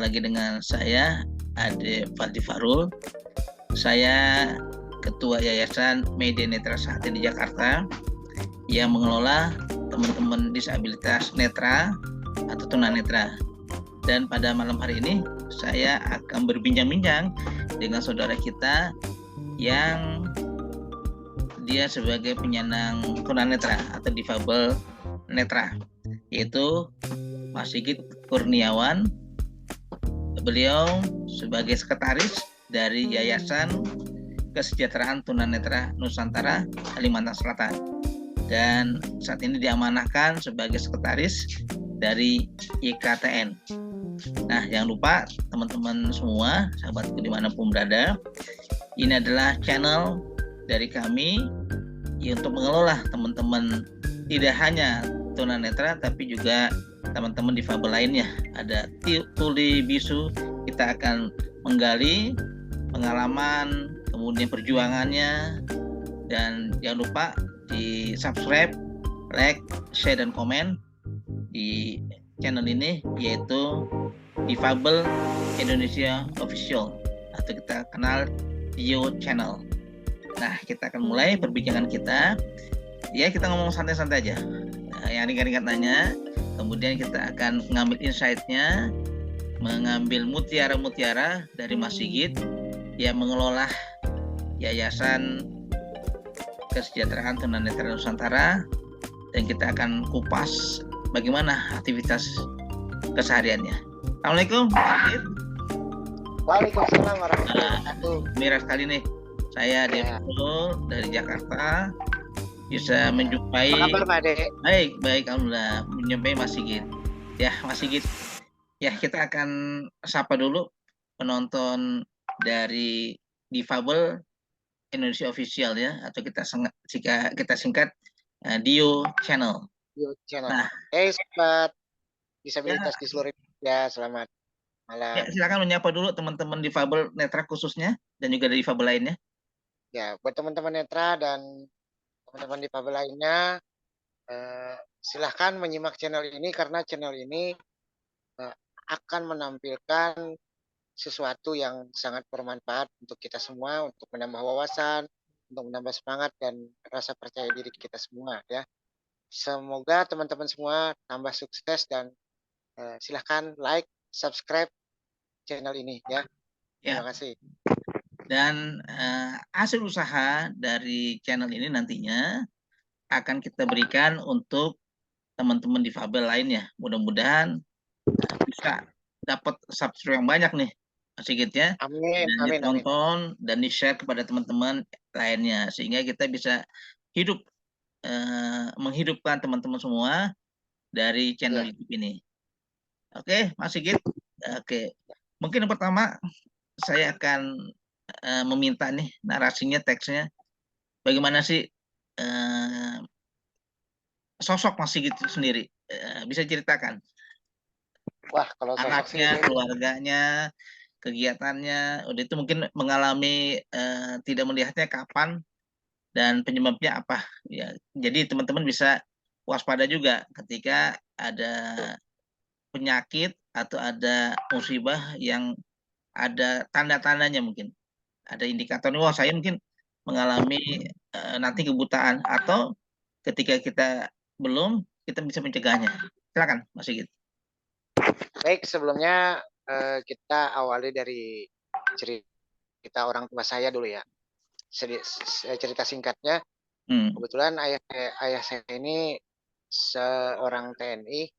lagi dengan saya Ade Fadli Farul. Saya Ketua Yayasan Media Netra Sakti di Jakarta yang mengelola teman-teman disabilitas netra atau tunanetra. Dan pada malam hari ini saya akan berbincang-bincang dengan saudara kita yang dia sebagai penyandang tunanetra atau difabel netra, yaitu Mas Sigit Kurniawan. Beliau sebagai sekretaris dari Yayasan Kesejahteraan Tunanetra Nusantara Kalimantan Selatan, dan saat ini diamanahkan sebagai sekretaris dari IKTN. Nah, jangan lupa teman-teman semua, sahabatku dimanapun berada, ini adalah channel dari kami untuk mengelola teman-teman tidak hanya tunanetra tapi juga teman-teman difabel lainnya. Ada tuli bisu, kita akan menggali pengalaman, kemudian perjuangannya, dan jangan lupa di subscribe, like, share, dan komen di channel ini, yaitu Difabel Indonesia Official atau kita kenal Dio Channel. Nah, kita akan mulai perbincangan kita. Ya, kita ngomong santai-santai aja, yang ringan-ringan nanya. Kemudian kita akan mengambil insight-nya, mengambil mutiara-mutiara dari Mas Sigit yang mengelola Yayasan Kesejahteraan Tunanetra Nusantara, dan kita akan kupas bagaimana aktivitas kesehariannya. Assalamualaikum, Pak Sigit. Waalaikumsalam warahmatullahi wabarakatuh. Gembira sekali nih, saya Devo dari Jakarta bisa menjumpai. Apa kabar, Pak Ade? Baik, alhamdulillah, menjumpai Mas Sigit. Ya, Mas Sigit. Ya, kita akan sapa dulu penonton dari Difabel Indonesia Official ya, atau kita singkat Dio Channel. Dio Channel. Nah, sobat disabilitas di seluruh Indonesia, selamat malam. Ya, silakan menyapa dulu teman-teman difabel netra khususnya dan juga dari difabel lainnya. Ya, buat teman-teman netra dan teman-teman difabel lainnya, silahkan menyimak channel ini karena channel ini akan menampilkan sesuatu yang sangat bermanfaat untuk kita semua, untuk menambah wawasan, untuk menambah semangat dan rasa percaya diri kita semua ya. Semoga teman-teman semua tambah sukses dan silahkan like, subscribe channel ini ya. Terima kasih. Dan hasil usaha dari channel ini nantinya akan kita berikan untuk teman-teman difabel lainnya. Mudah-mudahan bisa dapat subscribe yang banyak nih, Mas Sigit ya. Amin, dan amin, ditonton amin. Dan di-share kepada teman-teman lainnya sehingga kita bisa hidup menghidupkan teman-teman semua dari channel YouTube ini. Oke, Mas Sigit. Oke. Mungkin yang pertama saya akan meminta nih narasinya, teksnya. Bagaimana sih sosok Mas Sigit sendiri? Bisa ceritakan? Wah, kalau anaknya, keluarganya, kegiatannya, udah itu mungkin mengalami tidak melihatnya kapan dan penyebabnya apa ya. Jadi teman-teman bisa waspada juga ketika ada penyakit atau ada musibah yang ada tanda-tandanya, mungkin ada indikator, wah saya mungkin mengalami nanti kebutaan, atau ketika kita belum, kita bisa mencegahnya. Silakan Mas Sigit. Baik, sebelumnya kita awali dari cerita orang tua saya dulu ya. Cerita singkatnya, kebetulan ayah saya ini seorang TNI,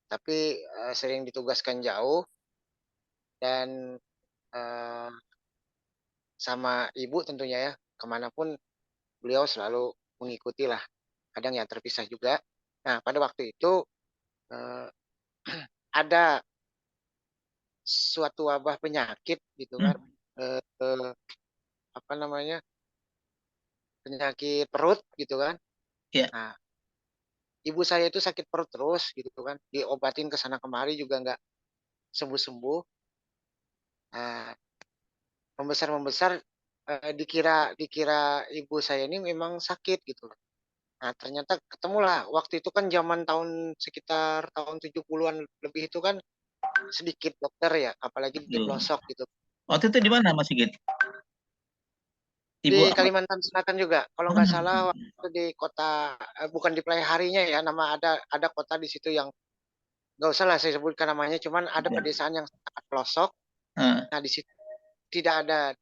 tapi sering ditugaskan jauh, dan sama ibu tentunya ya, kemanapun beliau selalu mengikuti lah, kadang ya terpisah juga. Nah, pada waktu itu ada suatu wabah penyakit gitu kan, apa namanya, penyakit perut gitu kan. Nah, ibu saya itu sakit perut terus gitu kan, diobatin ke sana kemari juga nggak sembuh-sembuh. Nah, membesar dikira ibu saya ini memang sakit gitu. Nah, ternyata ketemulah waktu itu kan zaman tahun sekitar tahun 70-an lebih itu kan, sedikit dokter ya, apalagi di Betul. pelosok gitu. Waktu itu di mana Mas Sigit? Ibu Di apa? Kalimantan Selatan juga, kalau Oh, nggak salah waktu itu di kota, bukan di Playharinya ya, nama ada kota di situ yang nggak usah lah saya sebutkan namanya, cuman ada ya. pedesaan yang sangat pelosok. Eh, Nah di situ tidak ada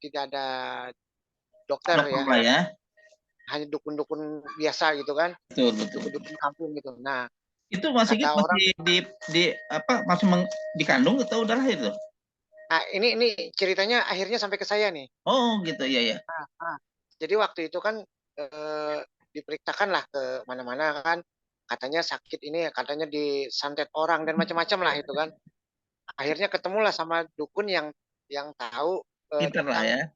dokter dokter ya, lah ya. hanya dukun-dukun biasa gitu kan, Betul, betul. dukun-dukun kampung gitu. Nah Itu Mas Sigit kata masih orang, di apa masih dikandung atau udah lahir tuh? nah ini ceritanya akhirnya sampai ke saya nih. Oh, gitu. Iya, ya. Nah, jadi waktu itu kan diperiksakan lah ke mana-mana kan, katanya sakit ini, katanya disantet orang dan macam-macam lah itu kan. Akhirnya ketemulah sama dukun yang tahu Pinter lah tentang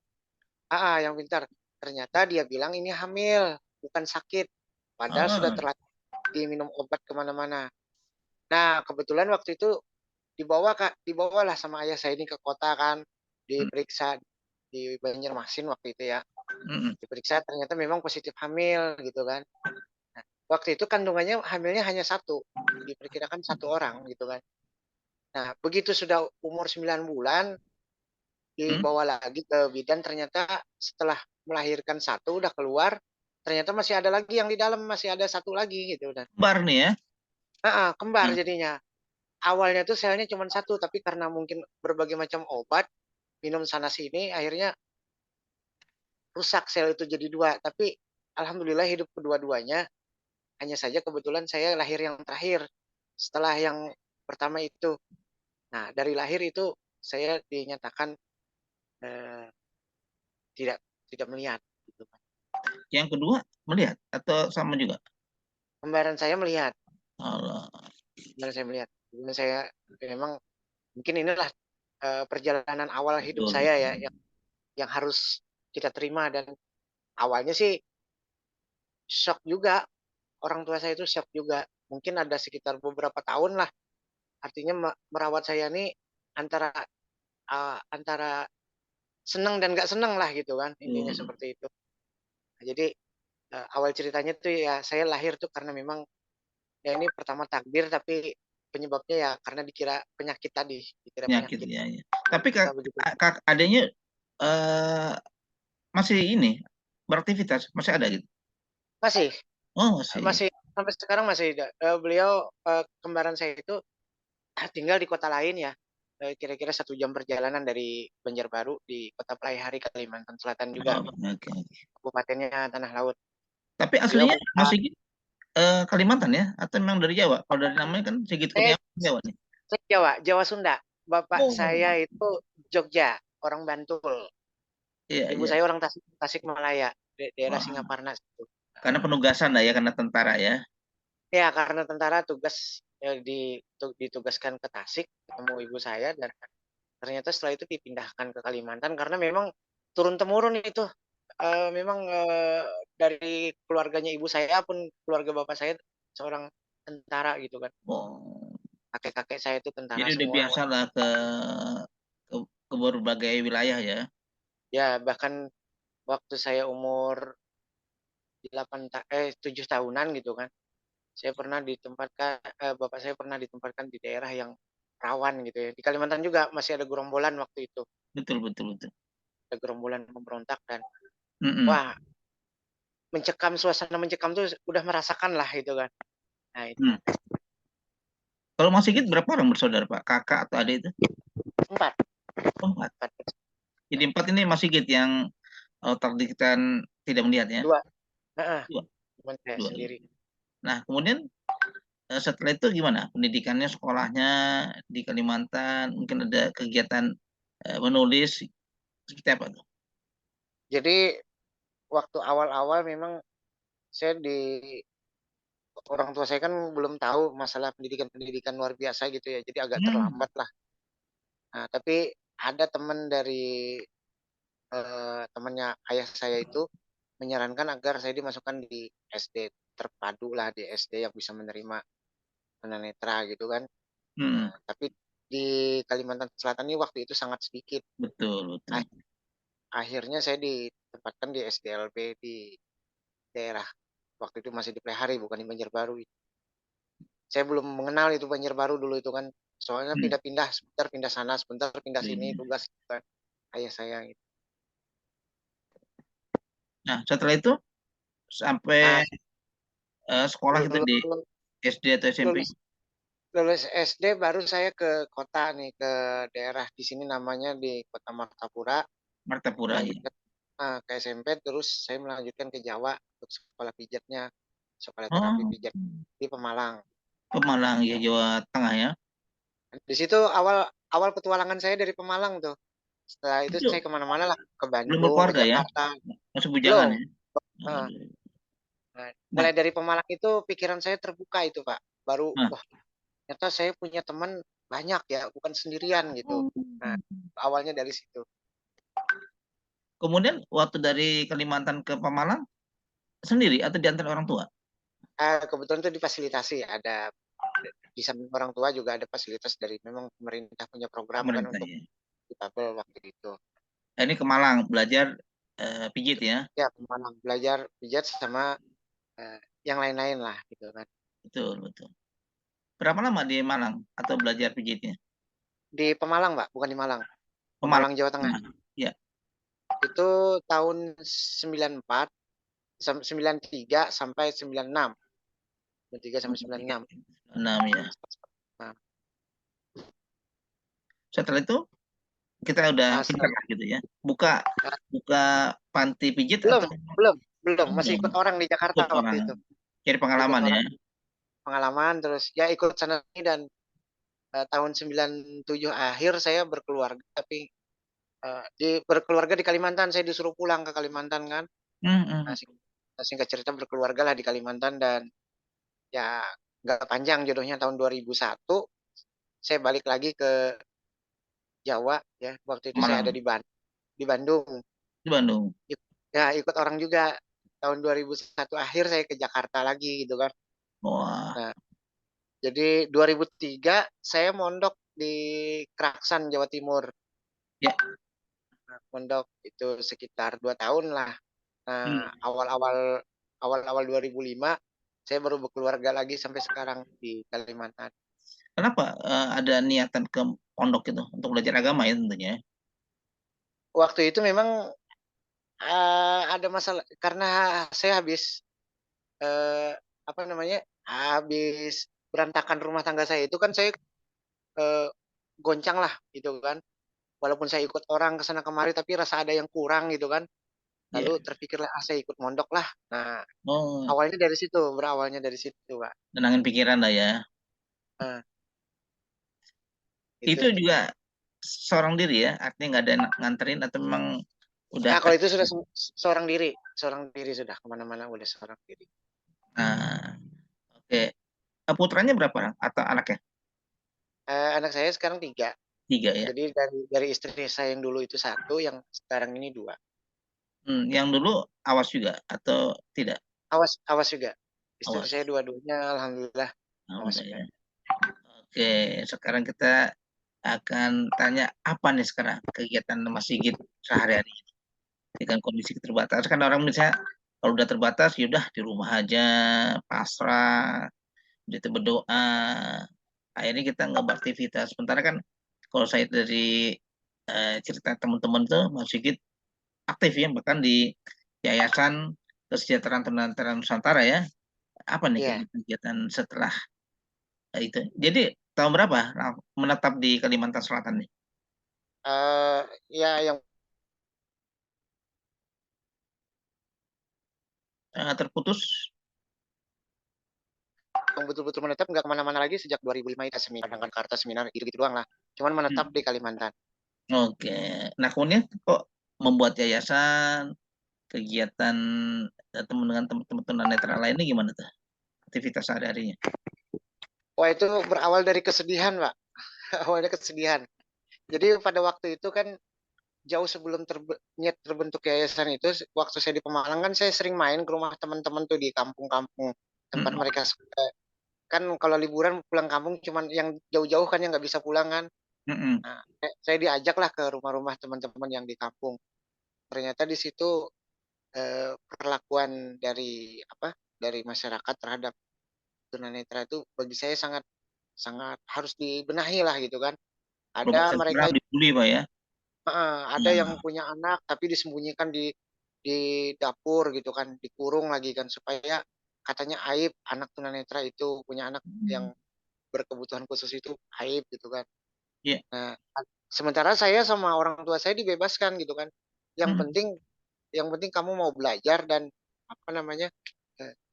ya. yang pintar. Ternyata dia bilang ini hamil, bukan sakit. Padahal sudah Oh, terlatih diminum obat kemana-mana. Nah, kebetulan waktu itu dibawalah sama ayah saya ini ke kota kan, diperiksa di Banjarmasin waktu itu ya. mm-mm. Diperiksa ternyata memang positif hamil gitu kan. Nah, waktu itu kandungannya hamilnya hanya satu, diperkirakan satu orang gitu kan. Nah, begitu sudah umur 9 bulan, Hmm? dibawa lagi ke bidan, ternyata setelah melahirkan satu udah keluar, ternyata masih ada lagi yang di dalam, masih ada satu lagi gitu. Dan Kembar nih ya. kembar Hmm. jadinya. Awalnya tuh selnya cuma satu, tapi karena mungkin berbagai macam obat, minum sana sini, akhirnya rusak sel itu jadi dua. Tapi alhamdulillah hidup kedua-duanya. Hanya saja kebetulan saya lahir yang terakhir setelah yang pertama itu. Nah, dari lahir itu saya dinyatakan eh, tidak tidak melihat gitu kan. Yang kedua melihat atau sama juga? Kembaran saya melihat, Allah. kembaran saya melihat. Kemudian saya memang mungkin inilah perjalanan awal hidup Betul, saya ya, betul. yang harus kita terima. Dan awalnya sih shock juga, orang tua saya itu shock juga. Mungkin ada sekitar beberapa tahun lah, artinya merawat saya ini antara antara seneng dan nggak seneng lah gitu kan, intinya Betul. seperti itu. Nah, jadi awal ceritanya tuh ya saya lahir tuh karena memang ya ini pertama takdir, tapi penyebabnya ya karena dikira penyakit tadi, dikira Penyakit penyakit. ya, ya. Tapi kak, Nah, begitu. adanya eh, masih ini beraktivitas, masih ada gitu. Masih, Oh, masih. masih sampai sekarang masih ada. Beliau kembaran saya itu tinggal di kota lain ya. Kira-kira 1 jam perjalanan dari Banjarbaru di kota Playhari, Kalimantan Selatan juga, Oh, oke, oke. kabupatennya Tanah Laut. Tapi Beliau aslinya bapak, masih Kalimantan ya? Atau memang dari Jawa? Kalau dari namanya kan Sigit saya, Kurniawan Jawa nih. saya Jawa, Jawa Sunda. Bapak Oh, saya itu Jogja, orang Bantul. iya, Ibu iya. saya orang Tasikmalaya, daerah Wah, Singaparna situ. karena penugasan lah ya, karena tentara ya. Ya, karena tentara tugas ditugaskan ke Tasik, ketemu ibu saya, dan ternyata setelah itu dipindahkan ke Kalimantan karena memang turun temurun itu. Memang dari keluarganya ibu saya pun keluarga bapak saya seorang tentara gitu kan. Oh, Kakek-kakek saya itu tentara jadi udah semua. biasa lah ke, ke berbagai wilayah ya. Ya, bahkan waktu saya umur 7 tahunan gitu kan. Saya pernah ditempatkan bapak saya pernah ditempatkan di daerah yang rawan gitu ya. Di Kalimantan juga masih ada gerombolan waktu itu. Betul, betul, betul. Ada gerombolan pemberontak dan Mm-mm. wah, suasana mencekam tuh udah merasakan lah itu kan. Nah, itu Hmm. Kalau Mas Sigit berapa orang bersaudara Pak? Kakak atau adik itu? empat, Oh, empat. empat, Jadi empat ini Mas Sigit yang takdirkan tidak melihat ya? dua, heeh, Dua. cuman saya Dua. sendiri. Nah, kemudian setelah itu gimana? Pendidikannya, sekolahnya di Kalimantan, mungkin ada kegiatan menulis, seperti apa tuh? Jadi waktu awal-awal memang saya orang tua saya kan belum tahu masalah pendidikan-pendidikan luar biasa gitu ya. Jadi agak Hmm. terlambat lah. Nah, tapi ada teman dari temannya ayah saya itu menyarankan agar saya dimasukkan di SD terpadu lah, di SD yang bisa menerima tunanetra gitu kan. Hmm. Nah, tapi di Kalimantan Selatan ini waktu itu sangat sedikit. Betul, betul. Ah- Akhirnya saya ditempatkan di SDLB di daerah. Waktu itu masih di Plehari, bukan di Banjarbaru. Saya belum mengenal itu Banjarbaru dulu itu kan Soalnya Hmm. pindah-pindah, sebentar pindah sana, sebentar pindah sini, Iya. tugas gitu kan. Ayah saya gitu. Nah, setelah itu sampai Nah, sekolah kita di lulus, SD atau SMP. lulus, lulus SD baru saya ke kota nih, ke daerah di sini namanya di Kota Martapura, Martapura ya. melanjutkan ke SMP, terus saya melanjutkan ke Jawa untuk sekolah pijatnya, sekolah terapi Oh, pijat di Pemalang. Pemalang ya, Jawa Tengah ya. Di situ awal awal petualangan saya dari Pemalang tuh. Setelah itu Itu saya kemana-mana lah, ke belum Bandung, ke berkeluarga ya, Jakarta. masih bujangan Belum. ya. Nah, Aduh. Nah, mulai dari Pemalang itu pikiran saya terbuka itu, Pak. Baru, nah. wah, ternyata saya punya teman banyak ya, bukan sendirian gitu. Nah, awalnya dari situ. Kemudian waktu dari Kalimantan ke Pemalang sendiri atau diantar orang tua? Kebetulan itu difasilitasi, ada di samping orang tua juga ada fasilitas dari memang pemerintah punya program kan Pemerintah untuk ya. difabel waktu itu. Ini ke Malang belajar pijit ya. Ya, Pemalang belajar pijat sama yang lain-lain lah gitu kan. Betul, betul. Berapa lama di Malang atau belajar pijitnya? Di Pemalang, Pak, bukan di Malang. Pemalang. Pemalang, Jawa Tengah. Nah, ya. Itu tahun 94, 93 sampai 96. 93 sampai 96. 6 ya. Nah, Setelah itu kita udah pintar setelah, lah gitu ya. Buka nah, buka panti pijit belum, atau belum, belum. Masih belum? ikut orang di Jakarta Ikut waktu orang. itu. Cari Ikut pengalaman ya. orang pengalaman, terus ya ikut sana sini, dan tahun 97 akhir saya berkeluarga, tapi berkeluarga di Kalimantan. Saya disuruh pulang ke Kalimantan kan. Hmm, Nah, hmm. singkat cerita berkeluarga lah di Kalimantan, dan ya nggak panjang jodohnya, tahun 2001 saya balik lagi ke Jawa ya. Waktu itu saya ada Pemalang di Bandung. di Bandung. Ya ikut orang juga. Tahun 2001 akhir saya ke Jakarta lagi gitu kan. Wah, Nah, jadi 2003 saya mondok di Keraksan, Jawa Timur. ya. Nah, mondok itu sekitar 2 tahun lah. Nah, Hmm. awal-awal 2005 saya baru berkeluarga lagi sampai sekarang di Kalimantan. Kenapa ada niatan ke pondok itu untuk belajar agama ya tentunya? Waktu itu memang ada masalah karena saya habis eh, apa namanya, habis berantakan rumah tangga saya itu kan, saya eh, goncang lah gitu kan. Walaupun saya ikut orang ke sana kemari, tapi rasa ada yang kurang gitu kan. Iya. Lalu terpikirlah, saya ikut mondok lah. Nah, Oh, awalnya dari situ, berawalnya dari situ, Pak. tenangin pikiran lah ya. Nah, Itu itu. juga seorang diri ya, artinya nggak ada yang nganterin atau memang udah. Nah, kalau itu sudah seorang diri sudah kemana-mana udah seorang diri. Nah, oke. Putranya berapa orang atau anaknya? Anak saya sekarang 3. 3 ya. Jadi dari istri saya yang dulu itu 1, yang sekarang ini 2. Yang dulu awas juga atau tidak? Awas awas juga. Istri saya Awas. dua-duanya alhamdulillah Nah, awas udah juga. ya. Oke, sekarang kita akan tanya apa nih sekarang kegiatan Mas Sigit sehari-hari dengan kondisi keterbatasan. Kan orang misalnya kalau udah terbatas, yaudah di rumah aja, pasrah, itu berdoa. Akhirnya kita nggak beraktivitas. Sementara kan kalau saya dari cerita teman-teman tuh, Mas Sigit aktif ya, bahkan di Yayasan Kesejahteraan Tunanetra Nusantara ya. Apa nih Iya. kegiatan setelah itu? Jadi tahun berapa menetap di Kalimantan Selatan nih? Ya yang Terputus. betul-betul menetap nggak kemana-mana lagi sejak 2005 itu, seminar dengan Jakarta, seminar gitu-gitu doang lah. Cuman menetap Hmm. di Kalimantan. Oke. Nah, kemudian kok membuat yayasan, kegiatan teman dengan teman-teman tunanetra lainnya gimana tuh? Aktivitas sehari-harinya? Wah, itu berawal dari kesedihan, Pak. Awalnya kesedihan. Jadi pada waktu itu kan, jauh sebelum terbentuk yayasan itu, waktu saya di Pemalang kan saya sering main ke rumah teman-teman tuh di kampung-kampung tempat Mm-mm. mereka kan kalau liburan pulang kampung, cuman yang jauh-jauh kan yang nggak bisa pulang kan. Mm-mm. Nah, saya diajak lah ke rumah-rumah teman-teman yang di kampung. Ternyata di situ perlakuan dari masyarakat terhadap tunanetra itu bagi saya sangat sangat harus dibenahi lah gitu kan. Ada Perbuatan mereka curang dibully, Pak, ya? ada yang Nah, punya anak tapi disembunyikan di dapur gitu kan, dikurung lagi kan supaya katanya aib anak tunanetra itu punya anak hmm, yang berkebutuhan khusus itu aib gitu kan. iya, Nah, sementara saya sama orang tua saya dibebaskan gitu kan. Yang hmm, penting yang penting kamu mau belajar dan apa namanya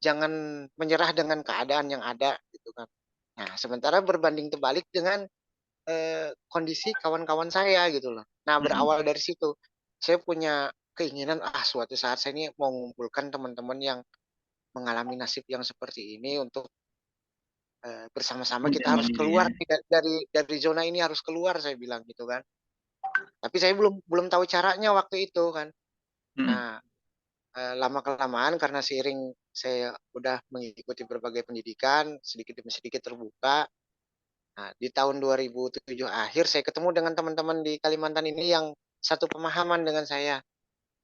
jangan menyerah dengan keadaan yang ada gitu kan. Nah, sementara berbanding terbalik dengan kondisi kawan-kawan saya gitu loh. Nah, hmm, berawal dari situ, saya punya keinginan, suatu saat saya ini mau mengumpulkan teman-teman yang mengalami nasib yang seperti ini untuk bersama-sama kita kemudian harus mandiri keluar ya. nih dari zona ini harus keluar saya bilang gitu kan. Tapi saya belum belum tahu caranya waktu itu kan. Hmm. Nah, lama kelamaan karena seiring saya udah mengikuti berbagai pendidikan sedikit demi sedikit terbuka. Nah, di tahun 2007 akhir saya ketemu dengan teman-teman di Kalimantan ini yang satu pemahaman dengan saya.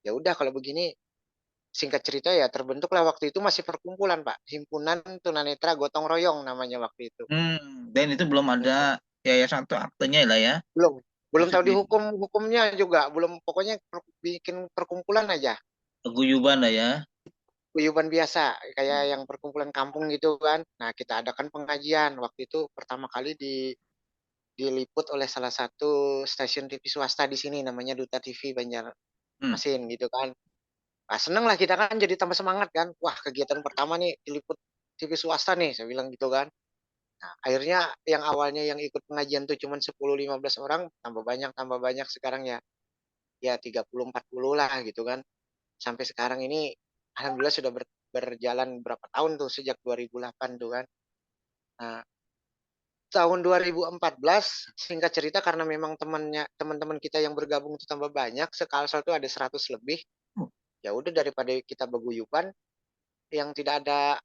Ya udah kalau begini singkat cerita ya terbentuklah waktu itu masih perkumpulan Pak, Himpunan Tunanetra Gotong Royong namanya waktu itu. Dan itu belum ada yayasan atau aktenya lah ya. Belum belum tahu Maksudnya dihukum hukumnya juga, belum pokoknya bikin perkumpulan aja. paguyuban lah ya. Guyuban biasa kayak yang perkumpulan kampung gitu kan. Nah, kita adakan pengajian. Waktu itu pertama kali diliput oleh salah satu stasiun TV swasta di sini namanya Duta TV Hmm. Banjarmasin gitu kan. Nah, seneng lah kita kan jadi tambah semangat kan. Wah, kegiatan pertama nih diliput TV swasta nih, saya bilang gitu kan. Nah, akhirnya yang awalnya yang ikut pengajian tuh cuma 10-15 orang, tambah banyak sekarang ya ya 30-40 lah gitu kan. Sampai sekarang ini alhamdulillah sudah berjalan berapa tahun tuh sejak 2008 tuh kan. Nah, tahun 2014 singkat cerita karena memang teman-teman kita yang bergabung itu tambah banyak, Sekalsel itu ada 100 lebih. Oh, Ya udah daripada kita beguyuban yang tidak ada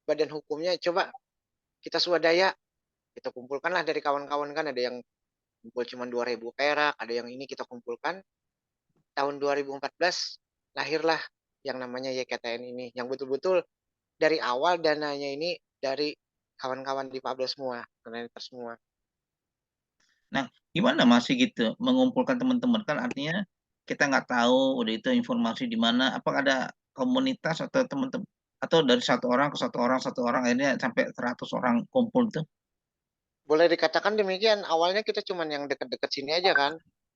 badan hukumnya, coba kita swadaya, kita kumpulkanlah dari kawan-kawan kan ada yang kumpul cuma 2.000 perak, ada yang ini kita kumpulkan. Tahun 2014 lahirlah yang namanya YKTN ini, yang betul-betul dari awal dananya ini dari kawan-kawan di Pabel semua, koordinator semua. nah, gimana masih gitu mengumpulkan teman-teman kan artinya kita nggak tahu udah itu informasi di mana. Apakah ada komunitas atau teman-teman atau dari satu orang akhirnya sampai 100 orang kumpul tuh? Boleh dikatakan demikian, awalnya kita cuman yang deket-deket sini aja kan.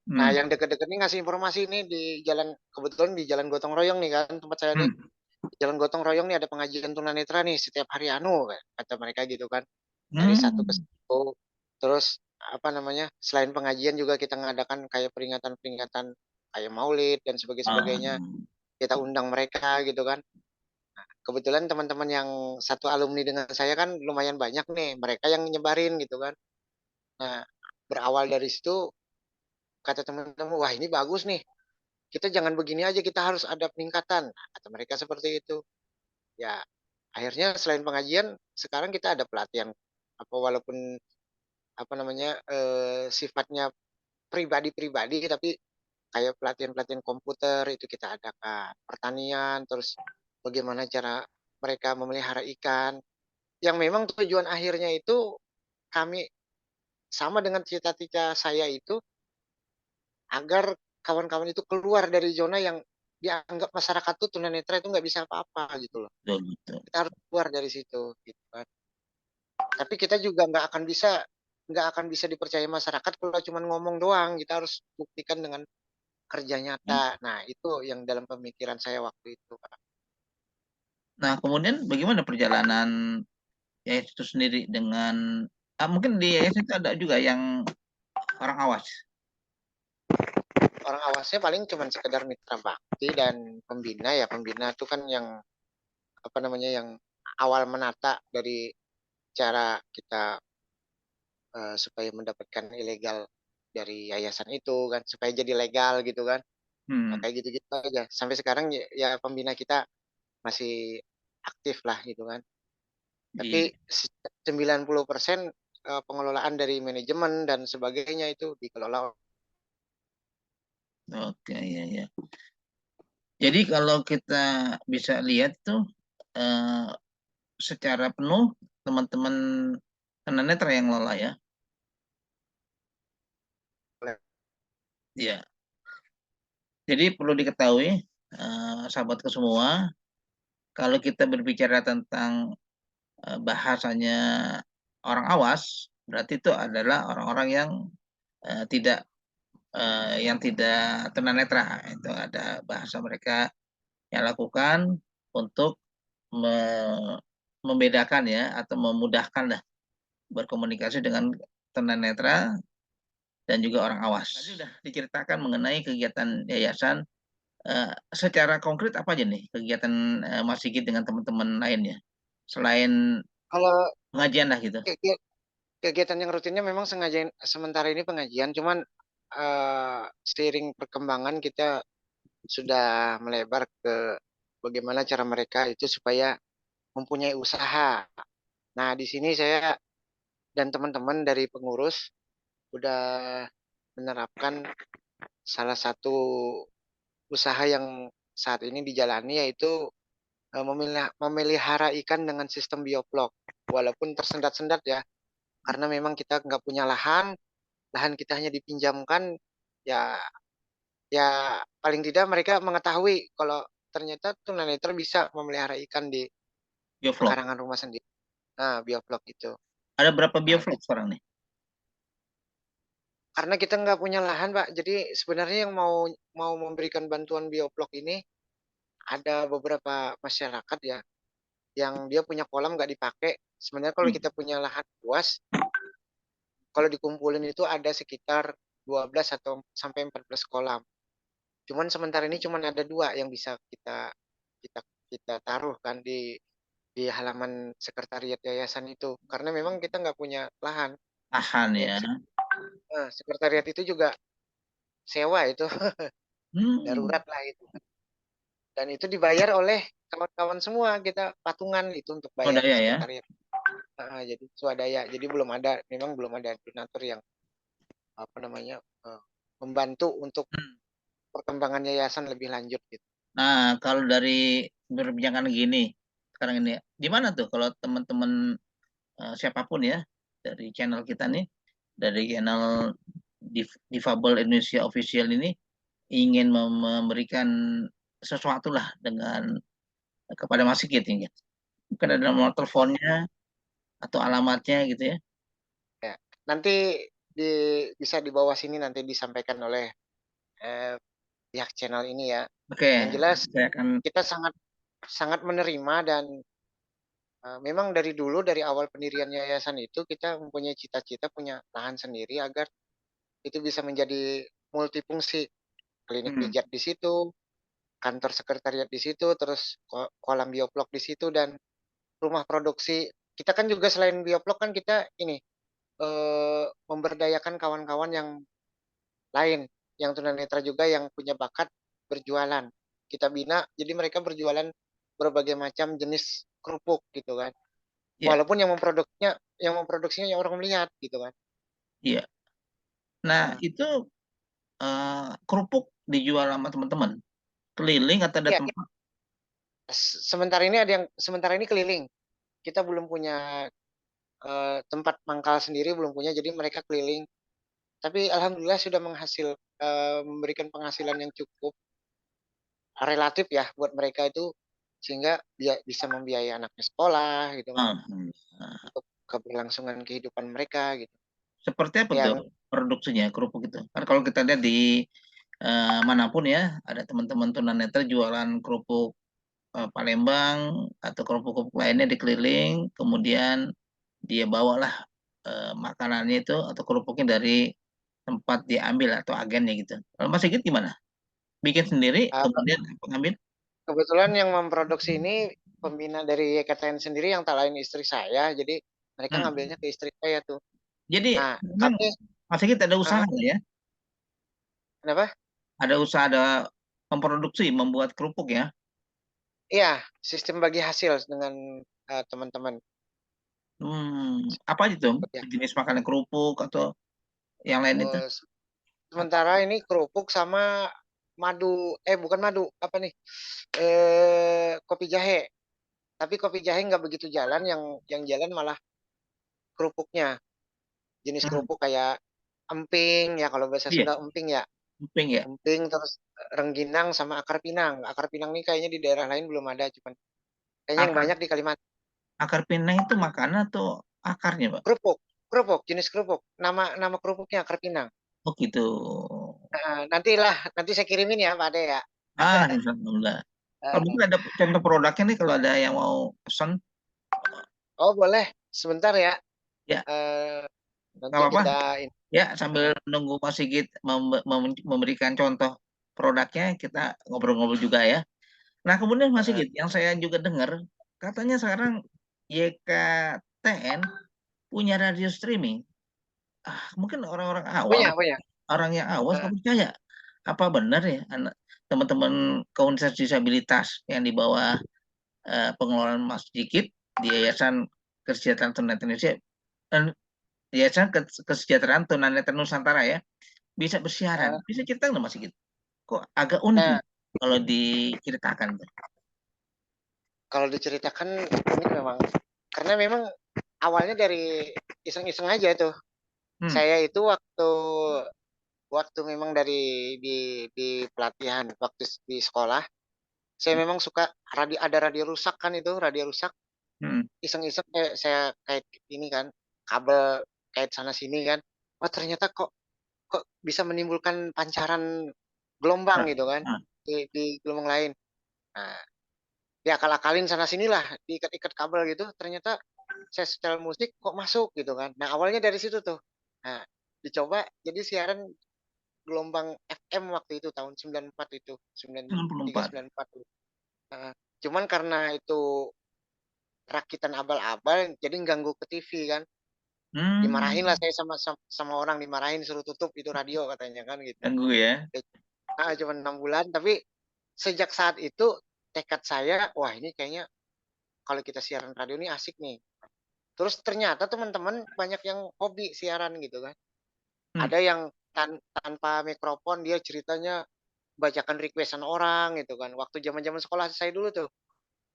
Nah, Hmm. yang deket-deket ini ngasih informasi ini di jalan, kebetulan di Jalan Gotong Royong nih kan, tempat saya nih. Hmm. Di Jalan Gotong Royong nih ada pengajian tunanetra nih setiap hari anu, kata mereka gitu kan. Dari satu ke Hmm. satu. Terus apa namanya? Selain pengajian juga kita ngadakan kayak peringatan-peringatan kayak Maulid dan Ah, sebagainya. Kita undang mereka gitu kan. Kebetulan teman-teman yang satu alumni dengan saya kan lumayan banyak nih, mereka yang nyebarin gitu kan. Nah, berawal dari situ kata teman-teman, wah ini bagus nih. Kita jangan begini aja, kita harus ada peningkatan. Nah, kata mereka seperti itu. Ya, akhirnya selain pengajian, sekarang kita ada pelatihan apa walaupun apa namanya sifatnya pribadi-pribadi tapi kayak pelatihan-pelatihan komputer itu kita adakan, pertanian, terus bagaimana cara mereka memelihara ikan. Yang memang tujuan akhirnya itu kami sama dengan cita-cita saya itu agar kawan-kawan itu keluar dari zona yang dianggap masyarakat tuh tunanetra itu nggak bisa apa-apa gitu loh. betul, betul. Kita harus keluar dari situ gitu kan. Tapi kita juga nggak akan bisa dipercaya masyarakat kalau cuma ngomong doang. Kita harus buktikan dengan kerja nyata. Nah, itu yang dalam pemikiran saya waktu itu, Pak. Nah, kemudian bagaimana perjalanan yayasan itu sendiri dengan mungkin di yayasan itu ada juga yang orang awas. Orang awasnya paling cuma sekedar mitra bakti dan pembina ya. Pembina itu kan yang apa namanya yang awal menata dari cara kita supaya mendapatkan ilegal dari yayasan itu kan supaya jadi legal gitu kan. Nah, Hmm. kayak gitu-gitu aja. Sampai sekarang ya, ya pembina kita masih aktif lah gitu kan. Iya. Tapi 90% pengelolaan dari manajemen dan sebagainya itu dikelola. Oke, iya, iya. Jadi kalau kita bisa lihat tuh eh, secara penuh teman-teman tunanetra yang lola ya. Iya. Jadi perlu diketahui, sahabatku semua, kalau kita berbicara tentang bahasanya orang awas, berarti itu adalah orang-orang yang tidak yang tidak tunanetra. Itu ada bahasa mereka yang lakukan untuk membedakan ya atau memudahkan lah berkomunikasi dengan tunanetra dan juga orang awas. Tadi sudah diceritakan mengenai kegiatan yayasan. Secara konkret apa aja nih kegiatan Mas Sigit dengan teman-teman lainnya selain Kalau pengajian lah gitu? kegiatan yang rutinnya memang sengaja sementara ini pengajian, cuman seiring perkembangan kita sudah melebar ke bagaimana cara mereka itu supaya mempunyai usaha. Nah, di sini saya dan teman-teman dari pengurus udah menerapkan salah satu usaha yang saat ini dijalani, yaitu memelihara ikan dengan sistem bioflok. Walaupun tersendat-sendat ya, karena memang kita nggak punya lahan, lahan kita hanya dipinjamkan, ya ya paling tidak mereka mengetahui kalau ternyata tunanetra bisa memelihara ikan di Biovlog. pekarangan rumah sendiri. Nah, bioflok itu. Ada berapa Nah, biovlog sekarang nih? karena kita nggak punya lahan, Pak. Jadi sebenarnya yang mau mau memberikan bantuan bioflok ini ada beberapa masyarakat ya yang dia punya kolam nggak dipakai. Sebenarnya kalau Hmm. kita punya lahan luas, kalau dikumpulin itu ada sekitar 12 atau sampai 14 kolam. Cuman sementara ini cuman ada dua yang bisa kita kita taruh kan di halaman sekretariat yayasan itu, karena memang kita nggak punya lahan. Tahan Ya, ya. sekretariat itu juga sewa itu, Hmm. darurat lah itu. Dan itu dibayar oleh kawan-kawan semua, kita patungan itu untuk bayar Swadaya ya. sekretariat. Jadi swadaya. Jadi belum ada, memang belum ada donatur yang apa namanya membantu untuk Hmm. perkembangan yayasan lebih lanjut gitu. Nah, kalau dari perbincangan gini sekarang ini, gimana tuh kalau teman-teman siapapun ya dari channel kita nih, dari channel Difabel Indonesia Official ini ingin memberikan sesuatu lah dengan kepada Mas Sigit ini. Mungkin ada nomor teleponnya atau alamatnya gitu ya. Ya. Nanti di, bisa di bawah sini nanti disampaikan oleh eh, pihak channel ini ya. Oke, Yang jelas saya akan. kita sangat sangat menerima dan memang dari dulu dari awal pendirian yayasan itu kita mempunyai cita-cita punya lahan sendiri agar itu bisa menjadi multifungsi, klinik Hmm. pijat di situ, kantor sekretariat di situ, terus kolam bioblok di situ dan rumah produksi. Kita kan juga selain bioblok kan kita ini memberdayakan kawan-kawan yang lain yang tunanetra juga yang punya bakat berjualan. Kita bina jadi mereka berjualan berbagai macam jenis kerupuk gitu kan. Ya, Walaupun yang memproduksinya yang orang melihat gitu kan. iya. Nah, Nah, itu kerupuk dijual sama teman-teman. Keliling atau ada ya, tempat? sementara ini keliling. Kita belum punya tempat mangkal sendiri, belum punya, jadi mereka keliling. Tapi alhamdulillah sudah memberikan penghasilan yang cukup relatif ya buat mereka itu, sehingga bisa membiayai anaknya sekolah gitu kan, Ah, nah, untuk keberlangsungan kehidupan mereka gitu. seperti apa tuh Yang produksinya kerupuk itu? Kan kalau kita lihat di manapun ya, ada teman-teman tunanetra jualan kerupuk Palembang atau kerupuk-kerupuk lainnya di keliling, kemudian dia bawalah makanannya itu atau kerupuknya dari tempat diambil atau agennya gitu. Kalau Mas Sigit gimana? Bikin sendiri, kemudian pengambil? kebetulan yang memproduksi ini pembina dari YKTN sendiri yang tak lain istri saya, jadi mereka Hmm. ngambilnya ke istri saya tuh. Jadi Nah, memang kami, Mas Sigit ada usaha ah, nggak ya? kenapa? Ada usaha, ada memproduksi, membuat kerupuk ya? Iya, sistem bagi hasil dengan teman-teman. Apa aja tuh? Ya, Jenis makanan kerupuk atau yang lain itu? eh, Apa? sementara ini kerupuk sama madu, bukan madu, apa nih? Kopi jahe. Tapi kopi jahe nggak begitu jalan, yang jalan malah kerupuknya. Jenis Hmm, kerupuk kayak emping, ya kalau bahasa iya, Sunda emping ya. emping ya. Emping, terus rengginang sama akar pinang. Akar pinang ini kayaknya di daerah lain belum ada, cuman kayaknya yang Akar banyak di Kalimantan. akar pinang itu makanan atau akarnya, Pak? Kerupuk, kerupuk, jenis kerupuk. Nama nama kerupuknya akar pinang. Oh gitu. Nanti saya kirimin ya Pak Ade ya. Alhamdulillah. Kalau Heeh. mungkin ada contoh produknya nih kalau ada yang mau pesan, Oh boleh, sebentar ya. ya Eh, nggak nanti apa-apa. kita ini. Ya sambil nunggu Mas Sigit memberikan contoh produknya, kita ngobrol-ngobrol juga ya. Nah kemudian Mas Heeh. Sigit, yang saya juga dengar katanya sekarang YKTN punya radio streaming. Mungkin orang-orang awam, Punya, punya. orang yang awas Heeh. nggak percaya. Apa benar ya anak teman-teman komunitas disabilitas yang di bawah pengelolaan Mas Sigit di Yayasan Kesejahteraan Tunanetra Indonesia dan Yayasan Kesejahteraan Tunanetra Nusantara ya bisa bersiaran. Heeh. Bisa cerita nggak Mas Sigit? Kok agak unik Nah, nih kalau diceritakan tuh. kalau diceritakan ini memang karena memang awalnya dari iseng-iseng aja tuh. Hmm, Saya itu waktu waktu memang di pelatihan waktu di sekolah, saya memang suka ada radio rusak kan itu, radio rusak. hmm, Iseng-iseng kayak saya kait ini kan, kabel kait sana sini kan. Oh ternyata kok kok bisa menimbulkan pancaran gelombang ah, gitu kan ah, di gelombang lain. Nah, diakal-akalin sana sinilah, diikat-ikat kabel gitu, ternyata saya setel musik kok masuk gitu kan. Nah, awalnya dari situ tuh. Nah, dicoba jadi siaran gelombang FM waktu itu tahun 94 itu, 93 94. 94 tuh. Heeh. Cuman karena itu rakitan abal-abal jadi ganggu ke TV kan. Dimarahin lah Hmm, saya sama orang, dimarahin suruh tutup itu radio katanya kan gitu. ganggu ya. Cuma 6 bulan tapi sejak saat itu tekad saya, wah ini kayaknya kalau kita siaran radio ini asik nih. Terus ternyata teman-teman banyak yang hobi siaran gitu kan. Hmm, Ada yang tanpa mikrofon dia ceritanya bacakan requestan orang gitu kan. Waktu zaman-zaman sekolah saya dulu tuh.